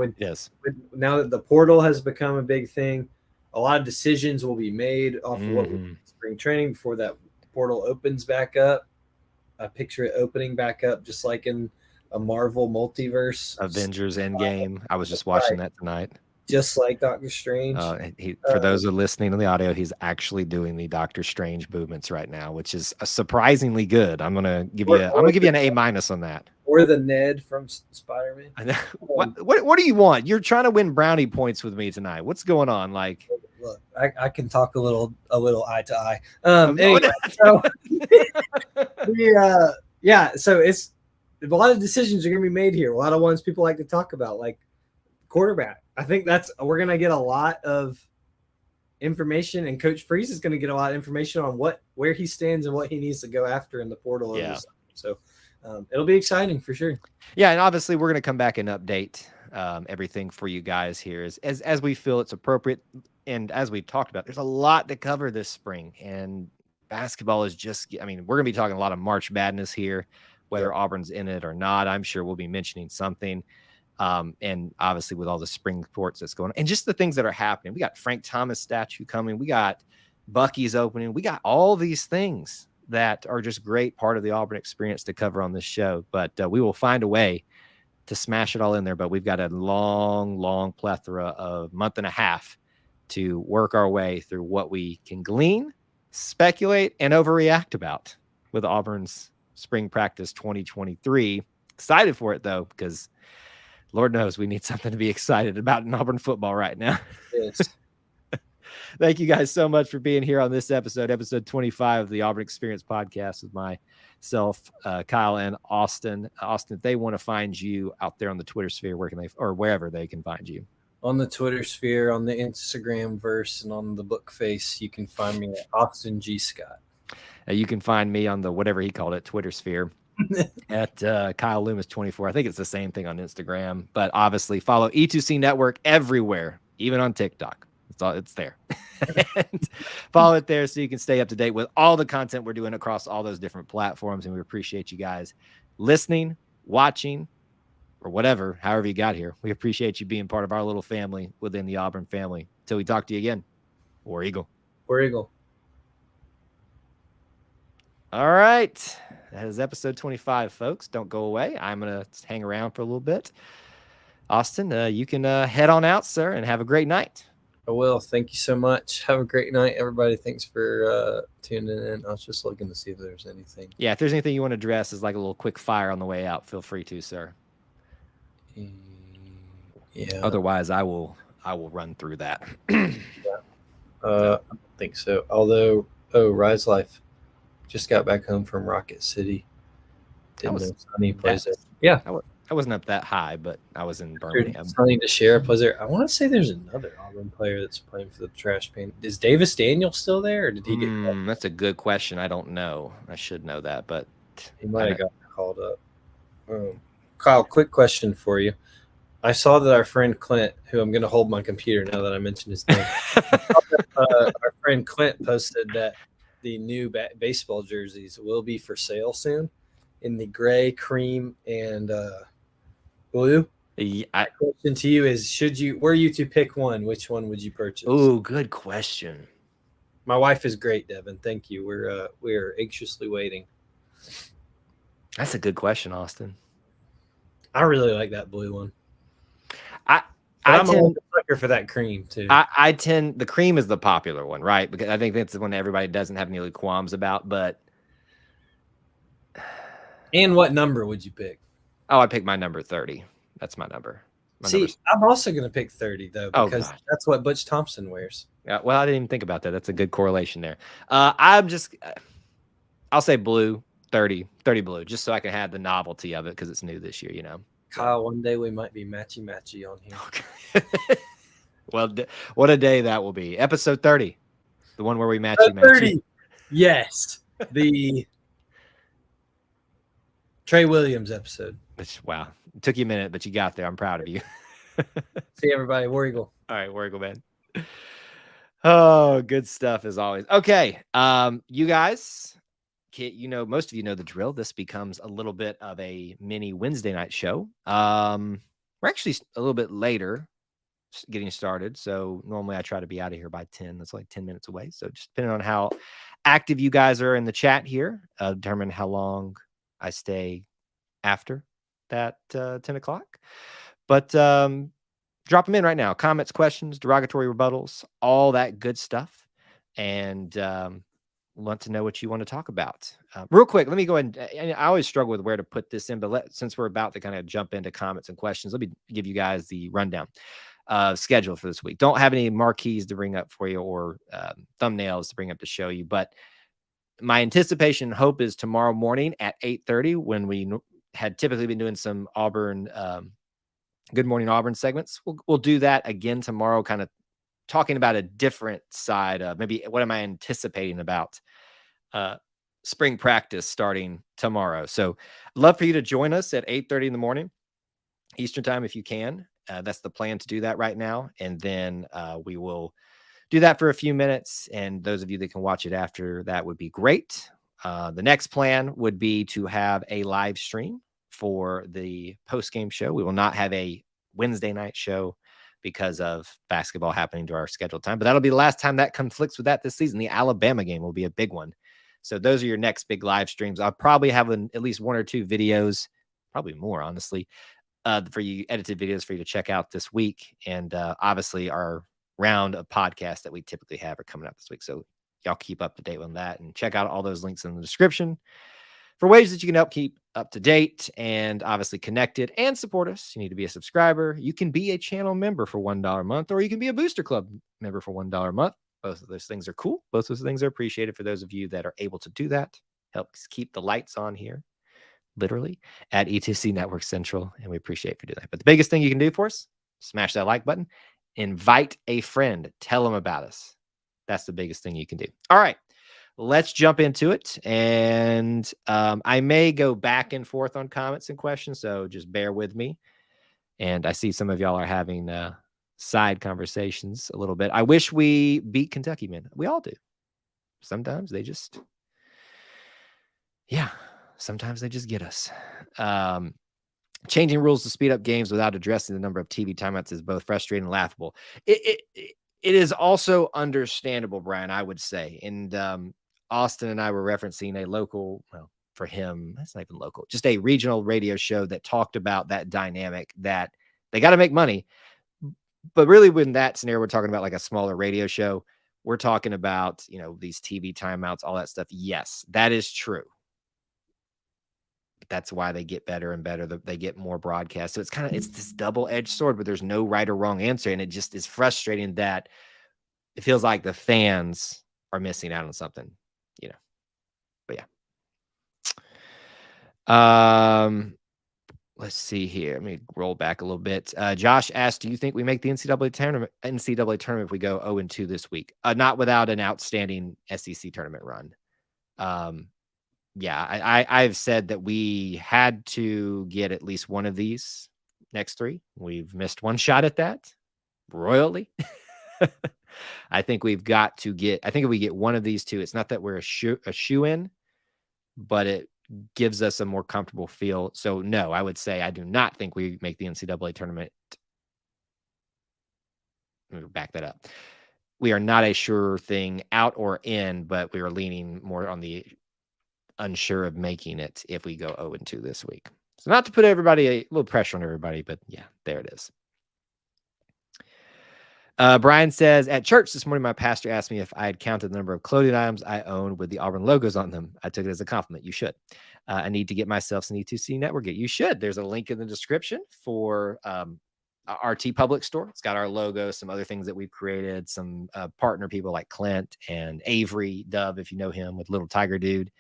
that the portal has become a big thing, a lot of decisions will be made off of what spring training before that portal opens back up. I picture it opening back up just like in a Marvel multiverse. Avengers Endgame. I was just watching that tonight. just like Doctor Strange. For those who are listening on the audio, he's actually doing the Doctor Strange movements right now, which is surprisingly good. I'm gonna give you an A- on that. Or the Ned from Spider-Man. I know. What do you want? You're trying to win brownie points with me tonight. What's going on? Like, look, I can talk a little eye to eye. Anyway, so so it's a lot of decisions are going to be made here. A lot of ones people like to talk about, like quarterback. I think we're going to get a lot of information, and Coach Freeze is going to get a lot of information on where he stands and what he needs to go after in the portal. Yeah. So it'll be exciting for sure. Yeah, and obviously we're going to come back and update everything for you guys here as we feel it's appropriate. And as we talked about, there's a lot to cover this spring, and basketball is just, I mean, we're going to be talking a lot of March Madness here, whether Auburn's in it or not. I'm sure we'll be mentioning something. And obviously with all the spring sports that's going on and just the things that are happening. We got Frank Thomas statue coming. We got Bucky's opening. We got all these things that are just great part of the Auburn experience to cover on this show. But we will find a way to smash it all in there. But we've got a long plethora of month and a half to work our way through what we can glean, speculate, and overreact about with Auburn's spring practice 2023. Excited for it, though, because Lord knows we need something to be excited about in Auburn football right now. Yes. Thank you guys so much for being here on this episode 25 of the Auburn Experience podcast with myself, Kyle, and Austin. Austin, if they want to find you out there on the Twitter sphere, where can they, or wherever they can find you? On the Twitter sphere, on the Instagram verse, and on the book face, you can find me at Austin G. Scott. You can find me on the whatever he called it, Twitter sphere. At Kyle Loomis 24. I think it's the same thing on Instagram, but obviously follow E2C Network everywhere, even on TikTok. It's there. And follow it there so you can stay up to date with all the content we're doing across all those different platforms. And we appreciate you guys listening, watching, or whatever, however you got here. We appreciate you being part of our little family within the Auburn family. Till we talk to you again. War Eagle. War Eagle. All right. That is episode 25, folks. Don't go away. I'm going to hang around for a little bit. Austin, you can head on out, sir, and have a great night. I will. Thank you so much. Have a great night, everybody. Thanks for tuning in. I was just looking to see if there's anything. Yeah, if there's anything you want to address as like a little quick fire on the way out, feel free to, sir. Yeah. Otherwise, I will run through that. I don't think so. Although, Rise Life just got back home from Rocket City. Didn't know Sonny plays there. Yeah. I wasn't up that high, but I was in Birmingham. Sonny DeShera plays there. I want to say there's another Auburn player that's playing for the Trash Pan. Is Davis Daniel still there, or did he get that's a good question. I don't know. I should know that, but he might have gotten called up. Kyle, quick question for you. I saw that our friend Clint, who I'm going to hold my computer now that I mentioned his name, our friend Clint posted that the new baseball jerseys will be for sale soon in the gray, cream, and blue. My question to you is, were you to pick one, which one would you purchase? Oh, good question. My wife is great, Devin. Thank you. We're anxiously waiting. That's a good question, Austin. I really like that blue one. I'm a sucker for that cream too. The cream is the popular one, right? Because I think that's the one that everybody doesn't have any qualms about. But and what number would you pick? Oh, I picked my number 30. That's my number. I'm also going to pick 30 though, because that's what Butch Thompson wears. Yeah, well, I didn't even think about that. That's a good correlation there. I'll say blue, 30 blue, just so I can have the novelty of it because it's new this year, you know. Kyle, one day we might be matchy on here. Okay. Well, what a day that will be. Episode 30, the one where we matchy. 30. Yes, the Trey Williams episode. Wow, it took you a minute, but you got there. I'm proud of you. See everybody. War Eagle. All right, War Eagle, man. Oh, good stuff as always. Okay, you guys. Most of you know the drill. This becomes a little bit of a mini Wednesday night show. We're actually a little bit later getting started. So normally I try to be out of here by 10. That's like 10 minutes away. So just depending on how active you guys are in the chat here, determine how long I stay after that 10 o'clock. But drop them in right now. Comments, questions, derogatory rebuttals, all that good stuff. And want to know what you want to talk about. Real quick, let me go ahead and I always struggle with where to put this in, but since we're about to kind of jump into comments and questions, let me give you guys the rundown schedule for this week. Don't have any marquees to bring up for you or thumbnails to bring up to show you, but my anticipation and hope is tomorrow morning at 8:30 when we had typically been doing some Auburn Good Morning Auburn segments. We'll do that again tomorrow, kind of talking about a different side of maybe what am I anticipating about spring practice starting tomorrow. So I'd love for you to join us at 8:30 in the morning Eastern time if you can. That's the plan to do that right now. And then we will do that for a few minutes. And those of you that can watch it after that would be great. The next plan would be to have a live stream for the post-game show. We will not have a Wednesday night show because of basketball happening to our scheduled time, but that'll be the last time that conflicts with that this season. The Alabama game will be a big one. So those are your next big live streams. I'll probably have at least one or two videos, probably more, honestly, for you, edited videos for you to check out this week. And obviously our round of podcasts that we typically have are coming up this week. So y'all keep up to date on that and check out all those links in the description for ways that you can help keep up to date and obviously connected and support us. You need to be a subscriber. You can be a channel member for $1 a month, or you can be a Booster Club member for $1 a month. Both of those things are cool. Both of those things are appreciated for those of you that are able to do that. Helps keep the lights on here, literally, at E2C Network Central, and we appreciate for doing that. But the biggest thing you can do for us, smash that like button, invite a friend, tell them about us. That's the biggest thing you can do. All right. Let's jump into it. And I may go back and forth on comments and questions, so just bear with me. And I see some of y'all are having side conversations a little bit. I wish we beat Kentucky, man. We all do. Sometimes they just, sometimes they just get us. Changing rules to speed up games without addressing the number of TV timeouts is both frustrating and laughable. It is also understandable, Brian, I would say. And Austin and I were referencing a local, well, for him, that's not even local, just a regional radio show that talked about that dynamic that they got to make money. But really, when that scenario, we're talking about like a smaller radio show, we're talking about, these TV timeouts, all that stuff. Yes, that is true. But that's why they get better and better. They get more broadcast. So it's this double-edged sword, but there's no right or wrong answer. And it just is frustrating that it feels like the fans are missing out on something, but yeah. Let's see here. Let me roll back a little bit. Josh asked, do you think we make the NCAA tournament if we go 0-2 this week? Not without an outstanding SEC tournament run. Yeah, I've said that we had to get at least one of these next three. We've missed one shot at that royally. I think we've got to get, I think if we get one of these two, it's not that we're a shoe in, but it gives us a more comfortable feel. So no, I would say I do not think we make the NCAA tournament. Let me back that up. We are not a sure thing out or in, but we are leaning more on the unsure of making it if we go 0-2 this week. So not to put everybody a little pressure on everybody, but yeah, there it is. Brian says, at church this morning, my pastor asked me if I had counted the number of clothing items I own with the Auburn logos on them. I took it as a compliment. You should. I need to get myself some E2C Network. You should. There's a link in the description for RT Public Store. It's got our logo, some other things that we've created, some partner people like Clint and Avery Dove, if you know him, with Little Tiger Dude.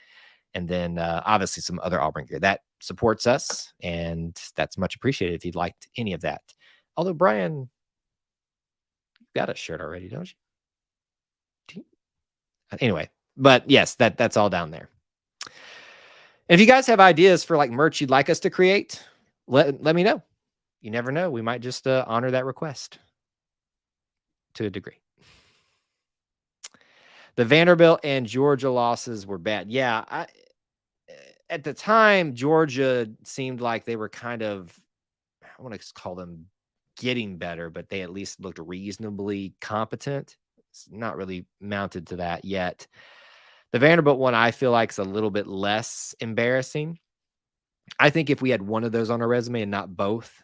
And then obviously some other Auburn gear that supports us. And that's much appreciated if you'd liked any of that. Although, Brian, got a shirt already, don't you? Anyway, but yes, that's all down there. And if you guys have ideas for like merch you'd like us to create, let me know. You never know. We might just honor that request to a degree. The Vanderbilt and Georgia losses were bad. Yeah, at the time, Georgia seemed like they were kind of, I want to call them getting better, but they at least looked reasonably competent. It's not really mounted to that yet. The Vanderbilt one, I feel like, is a little bit less embarrassing. I think if we had one of those on our resume and not both,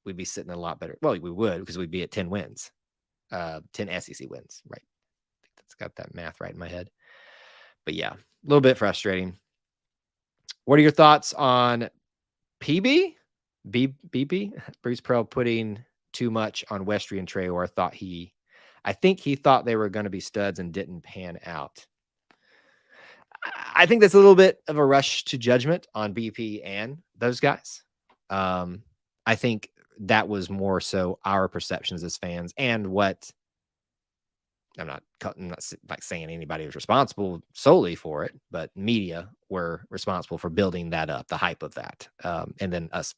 we'd be sitting a lot better. Well, we would, because we'd be at 10 wins, 10 SEC wins, right? I think that's got that math right in my head. But yeah, a little bit frustrating. What are your thoughts on PB? BP? Bruce Pearl putting too much on Westry and Traore. I think he thought they were going to be studs and didn't pan out. I think that's a little bit of a rush to judgment on BP and those guys. I think that was more so our perceptions as fans, and what I'm not like saying anybody was responsible solely for it, but media were responsible for building that up, the hype of that. And then us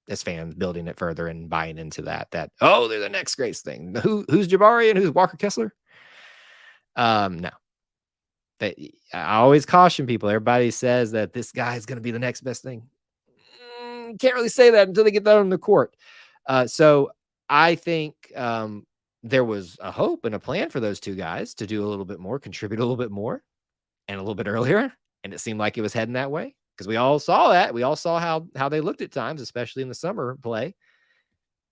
as fans building it further and buying into that, oh, they're the next greatest thing. Who's Jabari and who's Walker Kessler? No. I always caution people. Everybody says that this guy is going to be the next best thing. Can't really say that until they get that on the court. So I think there was a hope and a plan for those two guys to do a little bit more, contribute a little bit more, and a little bit earlier. And it seemed like it was heading that way, because we all saw that. We all saw how they looked at times, especially in the summer play.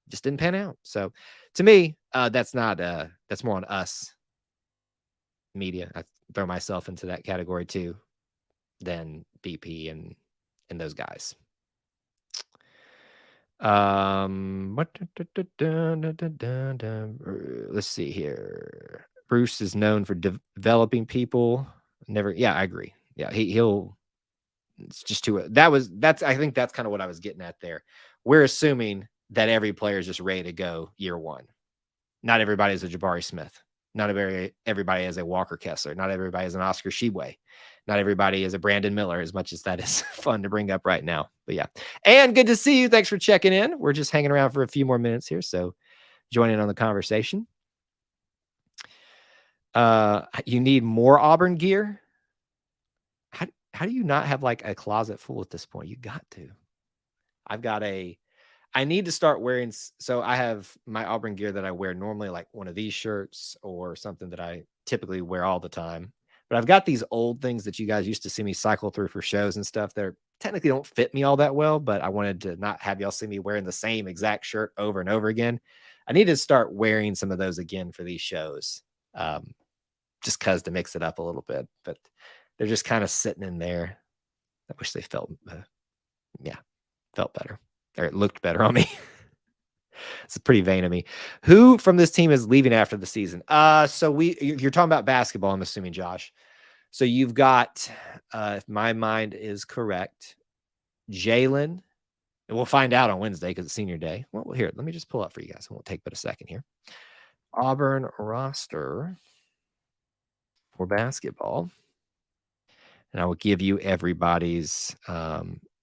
Just didn't pan out. So to me, that's more on us, media. I throw myself into that category too, than BP and those guys. Let's see here. Bruce is known for developing people. I agree. Yeah, he'll. It's just too. I think that's kind of what I was getting at there. We're assuming that every player is just ready to go year one. Not everybody is a Jabari Smith. Not everybody is a Walker Kessler. Not everybody is an Oscar Shibwe. Not everybody is a Brandon Miller, as much as that is fun to bring up right now. But yeah. And good to see you. Thanks for checking in. We're just hanging around for a few more minutes here, so join in on the conversation. You need more Auburn gear? How do you not have like a closet full at this point? You got to. I need to start wearing. So I have my Auburn gear that I wear normally, like one of these shirts or something that I typically wear all the time. But I've got these old things that you guys used to see me cycle through for shows and stuff that technically don't fit me all that well, but I wanted to not have y'all see me wearing the same exact shirt over and over again. I need to start wearing some of those again for these shows, just because to mix it up a little bit. But they're just kind of sitting in there. I wish they felt better. Or it looked better on me. It's pretty vain of me. Who from this team is leaving after the season? So you're talking about basketball, I'm assuming, Josh. So you've got, if my mind is correct, Jalen. And we'll find out on Wednesday because it's senior day. Well, here, let me just pull up for you guys. It won't take but a second here. Auburn roster for basketball. And I will give you everybody's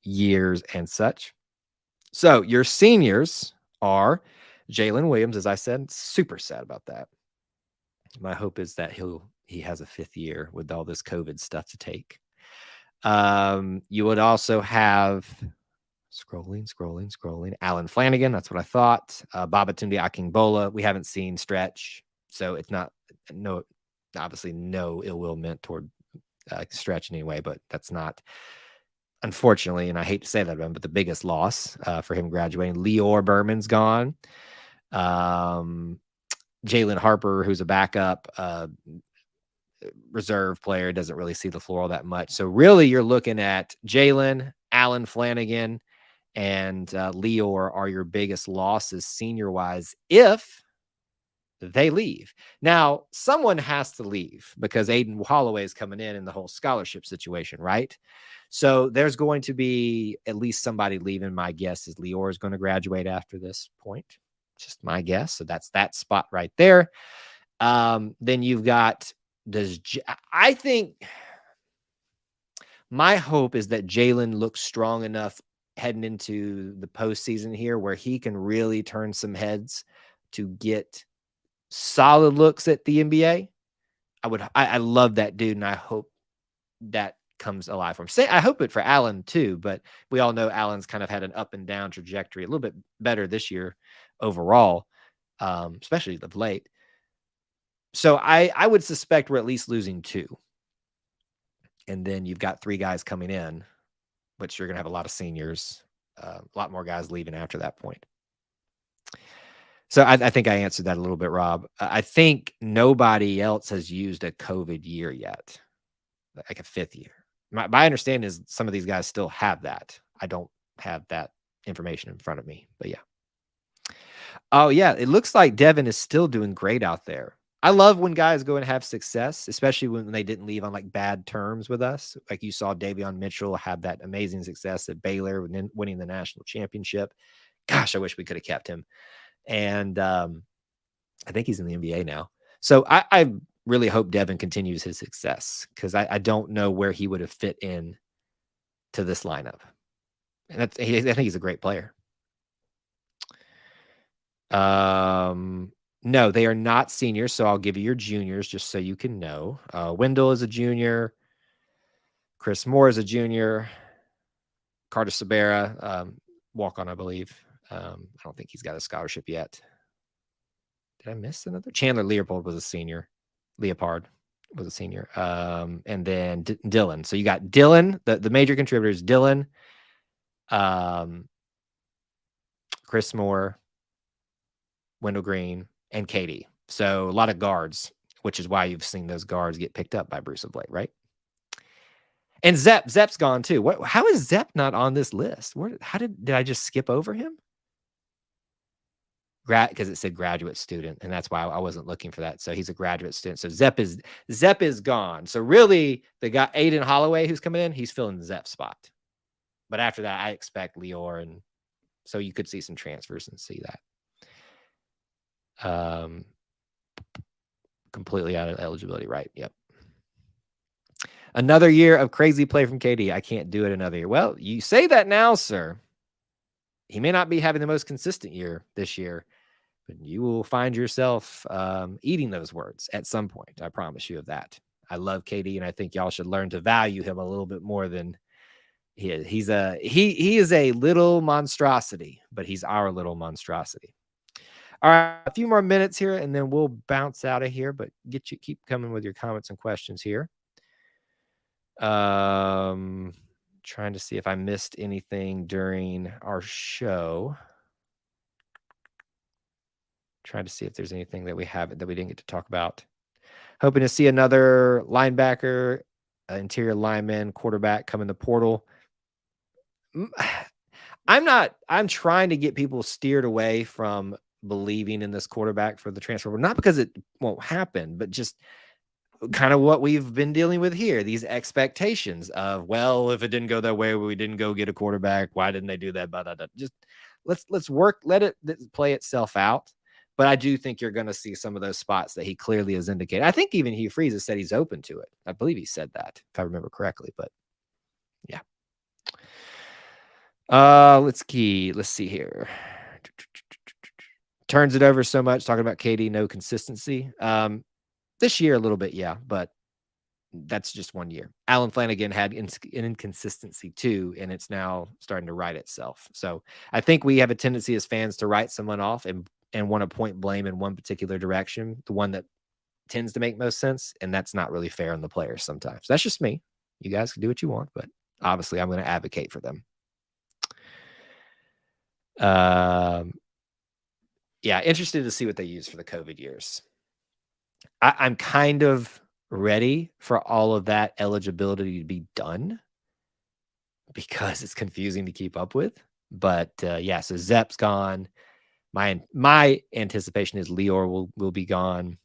years and such. So your seniors are Jalen Williams, as I said. Super sad about that. My hope is that he has a fifth year with all this COVID stuff to take. You would also have scrolling. Alan Flanagan, that's what I thought. Babatunde Akingbola, we haven't seen Stretch, so it's obviously no ill will meant toward Stretch anyway, but that's not, unfortunately, and I hate to say that, but the biggest loss for him graduating. Leor Berman's gone. Jalen Harper, who's a backup reserve player, doesn't really see the floor all that much. So really, you're looking at Jalen, Alan Flanagan, and Leor are your biggest losses senior-wise if they leave. Now, someone has to leave because Aiden Holloway is coming in the whole scholarship situation, right? So there's going to be at least somebody leaving. My guess is Leor is going to graduate after this point. Just my guess. So that's that spot right there. Then you've got, I think my hope is that Jalen looks strong enough heading into the postseason here where he can really turn some heads to get solid looks at the NBA. I love that dude, and I hope that comes alive for him. I hope it for Allen too, but we all know Allen's kind of had an up and down trajectory, a little bit better this year overall, especially of late. So I would suspect we're at least losing two. And then you've got three guys coming in, which you're going to have a lot of seniors, a lot more guys leaving after that point. So I think I answered that a little bit, Rob. I think nobody else has used a COVID year yet, like a 5th year. My understanding is some of these guys still have that. I don't have that information in front of me, but yeah. Oh, yeah, it looks like Devin is still doing great out there. I love when guys go and have success, especially when they didn't leave on, like, bad terms with us. Like, you saw Davion Mitchell have that amazing success at Baylor and then winning the national championship. Gosh, I wish we could have kept him. And, I think he's in the NBA now. So I really hope Devin continues his success because I don't know where he would have fit in to this lineup. And I think he's a great player. No, they are not seniors, so I'll give you your juniors just so you can know. Wendell is a junior. Chris Moore is a junior. Carter Sabera, walk on, I believe. I don't think he's got a scholarship yet. Did I miss another? Chandler Leopold was a senior. Leopard was a senior. And then Dylan. So you got Dylan, the major contributors, Dylan, Chris Moore, Wendell Green, and Katie. So a lot of guards, which is why you've seen those guards get picked up by Bruce of late, right? And Zepp's gone too. How is Zepp not on this list? How did I just skip over him? Because it said graduate student, and that's why I wasn't looking for that. So he's a graduate student. So Zepp is gone. So really, the guy Aiden Holloway who's coming in, he's filling the Zepp spot. But after that, I expect Lior, and so you could see some transfers and see that. Completely out of eligibility, right? Yep. Another year of crazy play from KD. I can't do it another year. Well, you say that now, sir. He may not be having the most consistent year this year, but you will find yourself eating those words at some point. I promise you of that. I love KD, and I think y'all should learn to value him a little bit more than he is. He is a little monstrosity, but he's our little monstrosity. All right, a few more minutes here, and then we'll bounce out of here. But keep coming with your comments and questions here. Trying to see if I missed anything during our show. Trying to see if there's anything that we haven't that we didn't get to talk about. Hoping to see another linebacker, interior lineman, quarterback come in the portal. I'm trying to get people steered away from believing in this quarterback for the transfer, not because it won't happen, but just kind of what we've been dealing with here, these expectations of, well, if it didn't go that way, we didn't go get a quarterback. Why didn't they do that? Just let's work, let it play itself out. But I do think you're going to see some of those spots that he clearly has indicated. I think even Hugh Freeze has said he's open to it. I believe he said that, if I remember correctly. But yeah. Let's see here. Turns it over so much, talking about KD, no consistency. This year a little bit, yeah, but that's just 1 year. Alan Flanagan had an inconsistency too, and it's now starting to right itself. So I think we have a tendency as fans to write someone off and want to point blame in one particular direction, the one that tends to make most sense, and that's not really fair on the players sometimes. That's just me. You guys can do what you want, but obviously I'm going to advocate for them. Yeah, interested to see what they use for the COVID years. I'm kind of ready for all of that eligibility to be done because it's confusing to keep up with. But yeah, so Zepp's gone. My anticipation is Lior will be gone,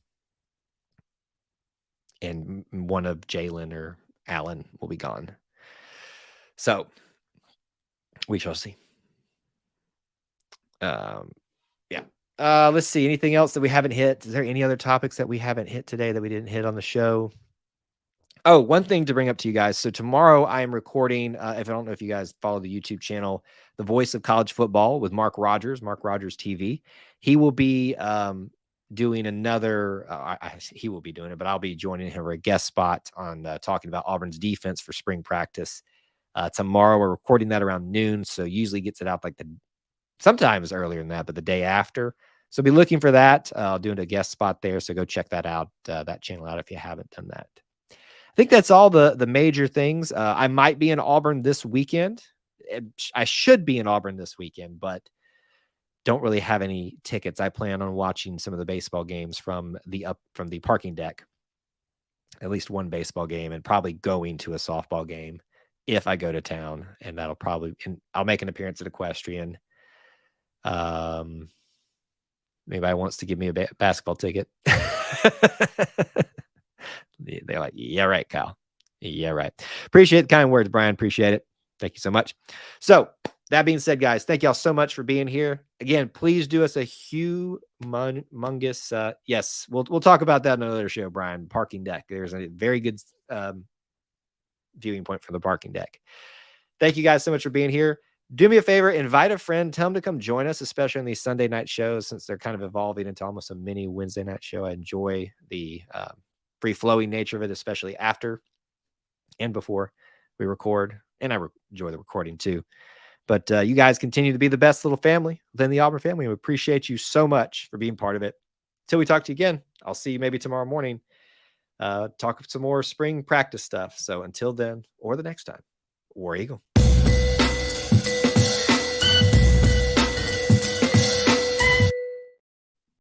and one of Jalen or Allen will be gone. So we shall see. Yeah. Let's see. Anything else that we haven't hit? Is there any other topics that we haven't hit today that we didn't hit on the show? Oh, one thing to bring up to you guys. So tomorrow I am recording, if I don't know if you guys follow the YouTube channel, The Voice of College Football with Mark Rogers TV. He will be doing another, he will be doing it, but I'll be joining him for a guest spot on talking about Auburn's defense for spring practice. Tomorrow we're recording that around noon. So usually gets it out like sometimes earlier than that, but the day after. So be looking for that. I'll do a guest spot there. So go check that out, that channel out if you haven't done that. I think that's all the major things. I might be in Auburn this weekend. I should be in Auburn this weekend, but don't really have any tickets. I plan on watching some of the baseball games from the parking deck, at least one baseball game, and probably going to a softball game if I go to town. And that'll probably, and I'll make an appearance at Equestrian. Anybody wants to give me a basketball ticket? They're like, yeah, right, Kyle. Yeah, right. Appreciate the kind words, Brian. Appreciate it. Thank you so much. So that being said, guys, thank y'all so much for being here. Again, please do us a humongous, yes, we'll talk about that in another show, Brian. Parking deck. There's a very good viewing point for the parking deck. Thank you guys so much for being here. Do me a favor, invite a friend, tell them to come join us, especially on these Sunday night shows, since they're kind of evolving into almost a mini Wednesday night show. I enjoy the free-flowing nature of it, especially after and before we record, and I enjoy the recording too. But you guys continue to be the best little family within the Auburn family. We appreciate you so much for being part of it. Until we talk to you again, I'll see you maybe tomorrow morning. Talk some more spring practice stuff. So until then, or the next time, War Eagle.